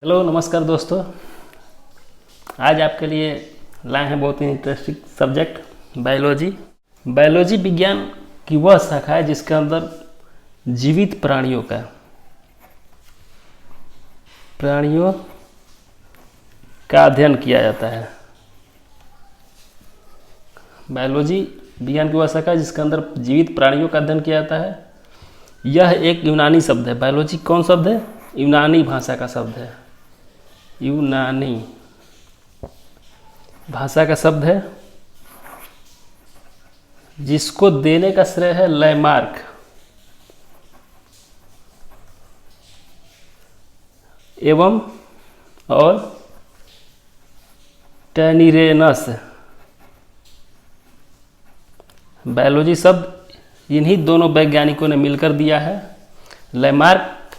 Hello नमस्कार दोस्तों। आज आपके लिए लाए हैं बहुत ही इंटरेस्टिंग सब्जेक्ट बायोलॉजी। बायोलॉजी विज्ञान की वह शाखा है जिसके अंदर जीवित प्राणियों का अध्ययन किया जाता है। बायोलॉजी विज्ञान की वह शाखा है जिसके अंदर जीवित प्राणियों का अध्ययन किया जाता है। यह एक यूनानी शब्द है। बायोलॉजी कौन शब्द है? यूनानी भाषा का शब्द है। यूनानी भाषा का शब्द है जिसको देने का श्रेय है लैमार्क एवं और टैनीरेनस। बायोलॉजी शब्द इन्हीं दोनों वैज्ञानिकों ने मिलकर दिया है। लैमार्क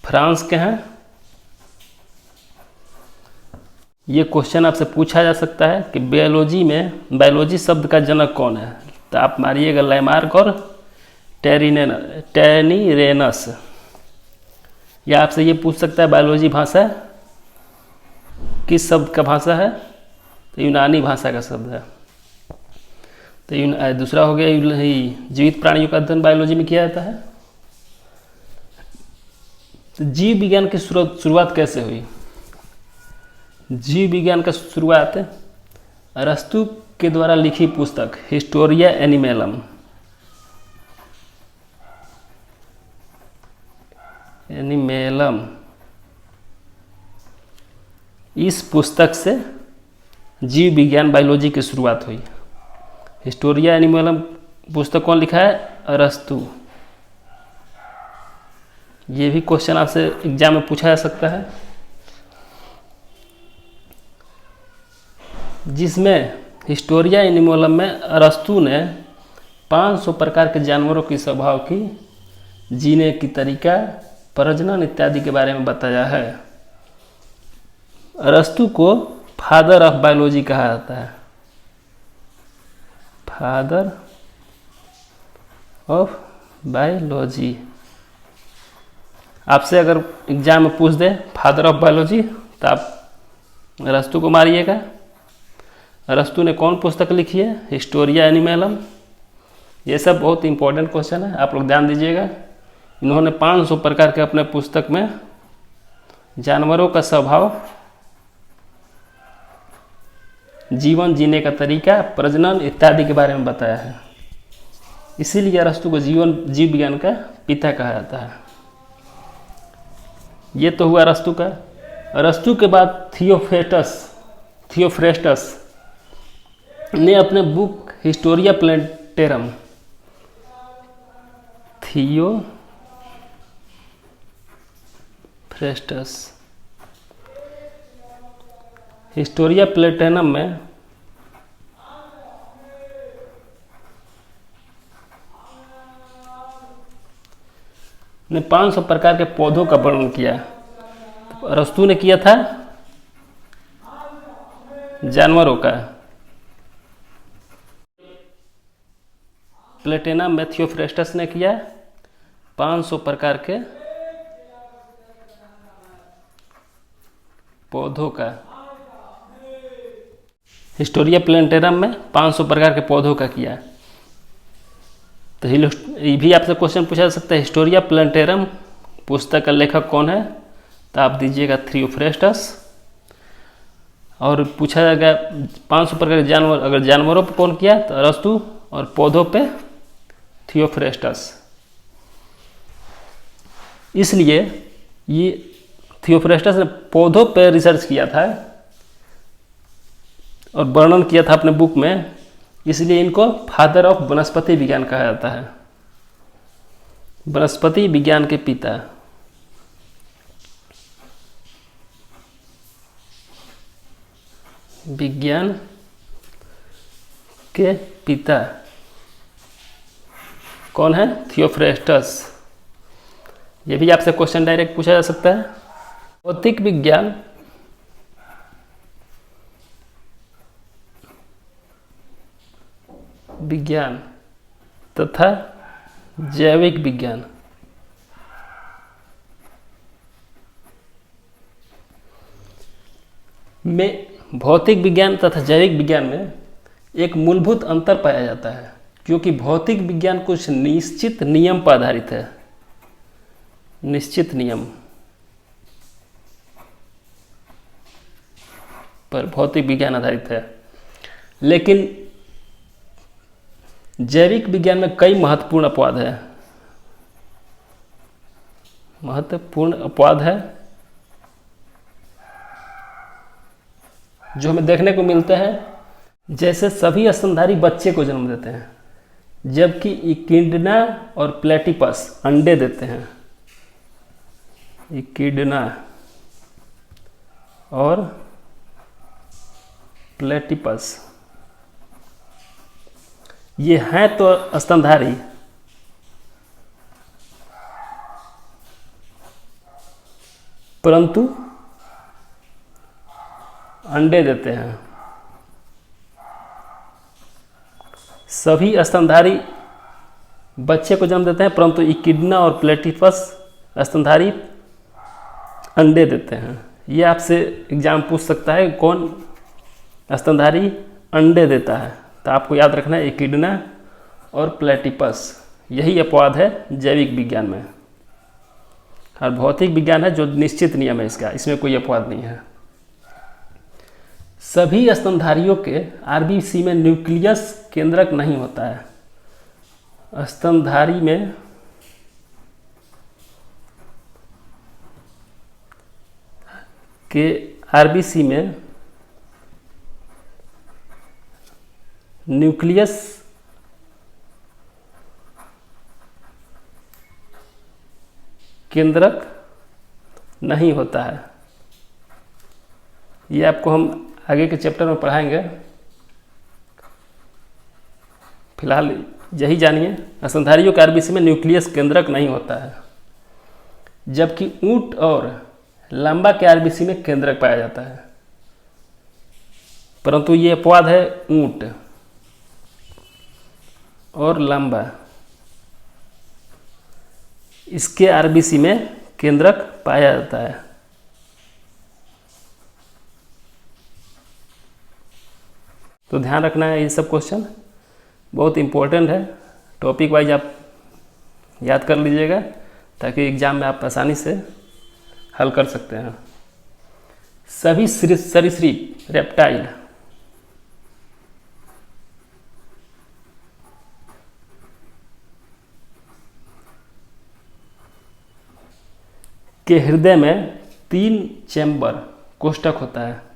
फ्रांस के हैं। ये क्वेश्चन आपसे पूछा जा सकता है कि बायोलॉजी शब्द का जनक कौन है, तो आप मारिएगा लैमार्क और टैनीरेनस। या आपसे ये पूछ सकता है बायोलॉजी भाषा किस शब्द का भाषा है, तो यूनानी भाषा का शब्द है। तो दूसरा हो गया जीवित प्राणियों का अध्ययन बायोलॉजी में किया जाता है। तो जीव विज्ञान की शुरुआत कैसे हुई? जीव विज्ञान का शुरुआत अरस्तु के द्वारा लिखी पुस्तक हिस्टोरिया एनिमेलम इस पुस्तक से जीव विज्ञान बायोलॉजी की शुरुआत हुई। हिस्टोरिया एनिमेलम पुस्तक कौन लिखा है? अरस्तु। ये भी क्वेश्चन आपसे एग्जाम में पूछा जा सकता है, जिसमें हिस्टोरिया एनिमोलम में अरस्तु ने 500 प्रकार के जानवरों की स्वभाव की, जीने की तरीका, प्रजनन इत्यादि के बारे में बताया है। अरस्तु को फादर ऑफ बायोलॉजी कहा जाता है। Father of biology. आपसे अगर एग्जाम में पूछ दे फादर ऑफ बायोलॉजी, तो आप अरस्तु को मारिएगा। अरस्तु ने कौन पुस्तक लिखी है? हिस्टोरिया एनिमेलम। ये सब बहुत इंपॉर्टेंट क्वेश्चन है, आप लोग ध्यान दीजिएगा। इन्होंने 500 प्रकार के अपने पुस्तक में जानवरों का स्वभाव, जीवन जीने का तरीका, प्रजनन इत्यादि के बारे में बताया है। इसीलिए अरस्तु को जीव विज्ञान का पिता कहा जाता है। ये तो हुआ अरस्तु का। अरस्तु के बाद थियोफ्रेस्टस ने अपने बुक हिस्टोरिया प्लेंटेरम हिस्टोरिया प्लेंटेरम में ने 500 प्रकार के पौधों का वर्णन किया। तो अरस्तु ने किया था जानवरों का। प्लेटेनम में थियोफ्रेस्टस ने किया 500 प्रकार के पौधों का। हिस्टोरिया प्लेंटेरम में 500 प्रकार के पौधों का किया। तो ये भी आपसे क्वेश्चन पूछा जा सकता है, हिस्टोरिया प्लेंटेरम पुस्तक का लेखक कौन है? तो आप दीजिएगा थियोफ्रेस्टस। और पूछा जाएगा 500 प्रकार के जानवर, अगर जानवरों पर कौन किया तो अरस्तु, और पौधों पे थियोफ्रेस्टस। इसलिए ये थियोफ्रेस्टस ने पौधों पर रिसर्च किया था और वर्णन किया था अपने बुक में, इसलिए इनको फादर ऑफ वनस्पति विज्ञान कहा जाता है। वनस्पति विज्ञान के पिता। विज्ञान के पिता कौन है? थियोफ्रेस्टस। ये भी आपसे क्वेश्चन डायरेक्ट पूछा जा सकता है। भौतिक विज्ञान तथा जैविक विज्ञान। में भौतिक विज्ञान तथा जैविक विज्ञान में एक मूलभूत अंतर पाया जाता है, क्योंकि भौतिक विज्ञान कुछ निश्चित नियम पर आधारित है, निश्चित नियम पर भौतिक विज्ञान आधारित है, लेकिन जैविक विज्ञान में कई महत्वपूर्ण अपवाद है, जो हमें देखने को मिलते हैं। जैसे सभी स्तनधारी बच्चे को जन्म देते हैं, जबकि इकिडना और प्लेटिपस अंडे देते हैं। इकिडना और प्लेटिपस ये हैं तो स्तनधारी, परंतु अंडे देते हैं। सभी स्तनधारी बच्चे को जन्म देते हैं, परंतु इकिडना और प्लेटिपस स्तनधारी अंडे देते हैं। ये आपसे एग्जाम पूछ सकता है कौन स्तनधारी अंडे देता है, तो आपको याद रखना है इकिडना और प्लेटिपस। यही अपवाद है जैविक विज्ञान में, और भौतिक विज्ञान है जो निश्चित नियम है इसका, इसमें कोई अपवाद नहीं है। सभी स्तनधारियों के आरबीसी में न्यूक्लियस केंद्रक नहीं होता है। स्तनधारी में के आरबीसी में न्यूक्लियस केंद्रक नहीं होता है। ये आपको हम आगे के चैप्टर में पढ़ाएंगे, फिलहाल यही जानिए। स्तनधारियों के आरबीसी में न्यूक्लियस केंद्रक नहीं होता है, जबकि ऊंट और लांबा के आरबीसी में केंद्रक पाया जाता है। परंतु ये अपवाद है ऊंट और लांबा, इसके आरबीसी में केंद्रक पाया जाता है। तो ध्यान रखना है, ये सब क्वेश्चन बहुत इम्पोर्टेंट है। टॉपिक वाइज आप याद कर लीजिएगा, ताकि एग्जाम में आप आसानी से हल कर सकते हैं। सभी सरीसृप रेप्टाइल के हृदय में 3 चैम्बर कोष्ठक होता है।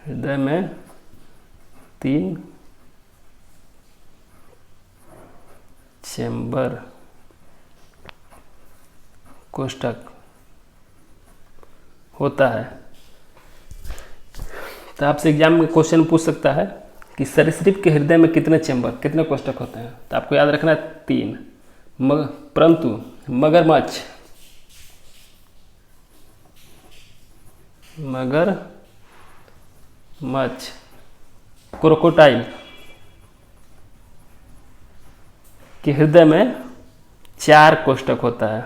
हृदय में 3 चैम्बर कोष्ठक होता है। तो आपसे एग्जाम में क्वेश्चन पूछ सकता है कि सरीसृप के हृदय में कितने चैम्बर, कितने कोष्ठक होते हैं, तो आपको याद रखना है 3। परंतु मगरमच्छ क्रोकोडाइल के हृदय में 4 कोष्ठक होता है।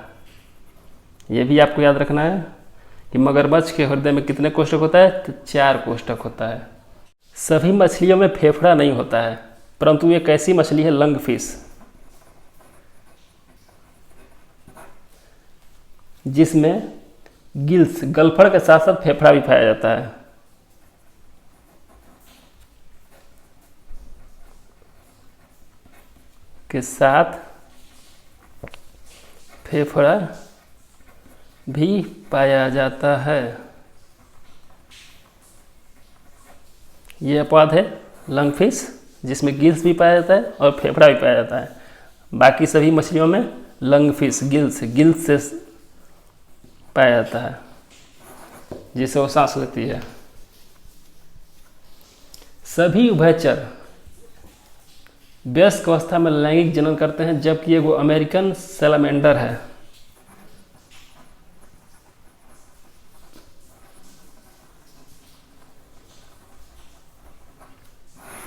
यह भी आपको याद रखना है कि मगरमच्छ के हृदय में कितने कोष्ठक होता है, तो 4 कोष्ठक होता है। सभी मछलियों में फेफड़ा नहीं होता है, परंतु एक ऐसी मछली है लंगफिश, जिसमें गिल्स गलफड़ के साथ साथ फेफड़ा भी पाया जाता है। के साथ फेफड़ा भी पाया जाता है। ये अपवाद है लंगफिश, जिसमें गिल्स भी पाया जाता है और फेफड़ा भी पाया जाता है। बाकी सभी मछलियों में लंगफिश गिल्स से पाया जाता है, जिससे वो सांस लेती है। सभी उभयचर वयस्क अवस्था में लैंगिक जनन करते हैं, जबकि वो अमेरिकन सैलामेंडर है।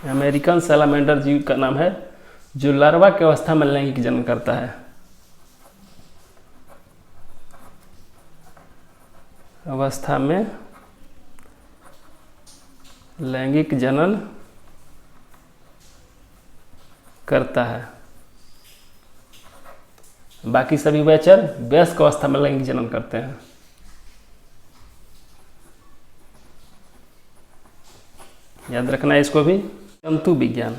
अमेरिकन सैलामेंडर जीव का नाम है, जो लार्वा की अवस्था में लैंगिक जनन करता है। अवस्था में लैंगिक जनन करता है। बाकी सभी उभयचर वयस्क अवस्था में लैंगिक जनन करते हैं। याद रखना है इसको भी। जंतु विज्ञान,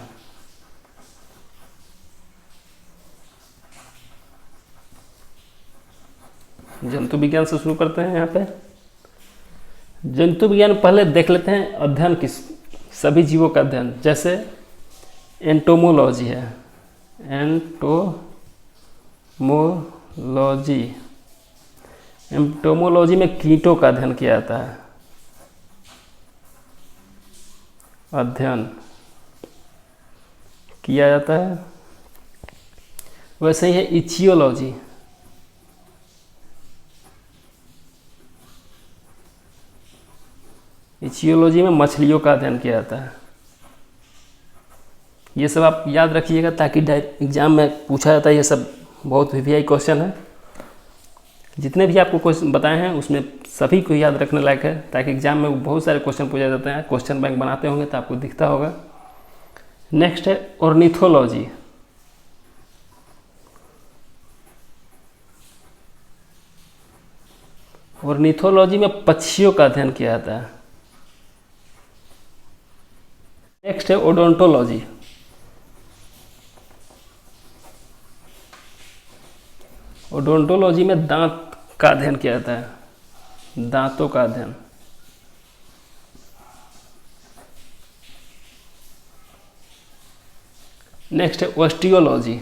जंतु विज्ञान से शुरू करते हैं। यहाँ पे जंतु विज्ञान पहले देख लेते हैं अध्ययन किस, सभी जीवों का अध्ययन, जैसे एंटोमोलॉजी है, एंटोमोलॉजी। एंटोमोलॉजी में कीटों का अध्ययन किया जाता है, अध्ययन किया जाता है। वैसे ही है इचियोलॉजी, इचियोलॉजी में मछलियों का अध्ययन किया जाता है। ये सब आप याद रखिएगा ताकि एग्जाम में पूछा जाता है। ये सब बहुत वीवीआई क्वेश्चन है। जितने भी आपको क्वेश्चन बताए हैं उसमें सभी को याद रखने लायक है, ताकि एग्जाम में बहुत सारे क्वेश्चन पूछे जाते हैं। क्वेश्चन बैंक बनाते होंगे तो आपको दिखता होगा। नेक्स्ट है ऑर्निथोलॉजी। ऑर्निथोलॉजी में पक्षियों का अध्ययन किया जाता है। नेक्स्ट है ओडोंटोलॉजी। ओडोंटोलॉजी में दांत का अध्ययन किया जाता है, दांतों का अध्ययन। नेक्स्ट है ऑस्टियोलॉजी।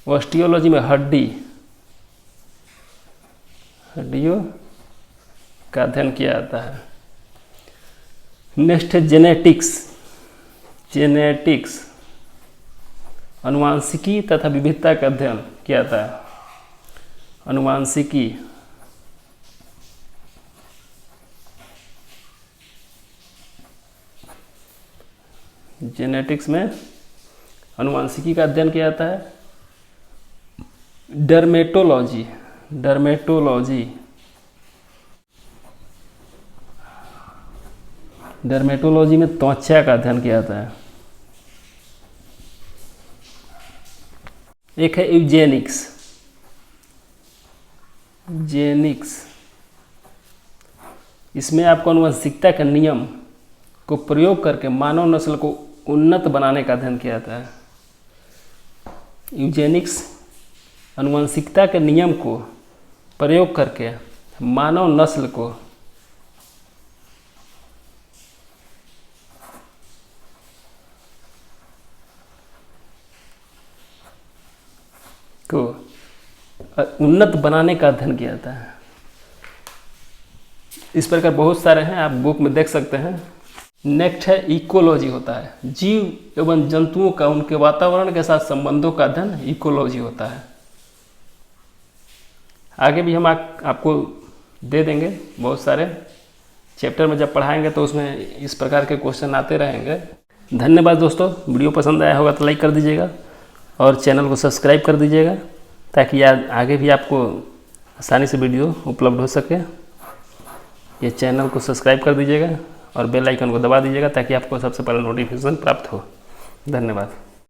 ऑस्टियोलॉजी में हड्डियों का अध्ययन किया जाता है। नेक्स्ट है जेनेटिक्स। जेनेटिक्स अनुवांशिकी तथा विविधता का अध्ययन किया जाता है, अनुवांशिकी। जेनेटिक्स में अनुवांशिकी का अध्ययन किया जाता है। डर्मेटोलॉजी, डर्मेटोलॉजी, डर्मेटोलॉजी में त्वचा का अध्ययन किया जाता है। एक है यूजेनिक्स। जेनिक्स, इसमें आपको आनुवंशिकता के नियम को प्रयोग करके मानव नस्ल को उन्नत बनाने का अध्ययन किया जाता है। यूजेनिक्स आनुवंशिकता के नियम को प्रयोग करके मानव नस्ल को उन्नत बनाने का अध्ययन किया जाता है। इस प्रकार बहुत सारे हैं, आप बुक में देख सकते हैं। नेक्स्ट है इकोलॉजी, होता है जीव एवं जंतुओं का उनके वातावरण के साथ संबंधों का अध्ययन इकोलॉजी होता है। आगे भी हम आपको दे देंगे बहुत सारे चैप्टर में, जब पढ़ाएंगे तो उसमें इस प्रकार के क्वेश्चन आते रहेंगे। धन्यवाद दोस्तों, वीडियो पसंद आया होगा तो लाइक कर दीजिएगा और चैनल को सब्सक्राइब कर दीजिएगा, ताकि आगे भी आपको आसानी से वीडियो उपलब्ध हो सके। ये चैनल को सब्सक्राइब कर दीजिएगा और बेल आइकन को दबा दीजिएगा, ताकि आपको सबसे पहले नोटिफिकेशन प्राप्त हो। धन्यवाद।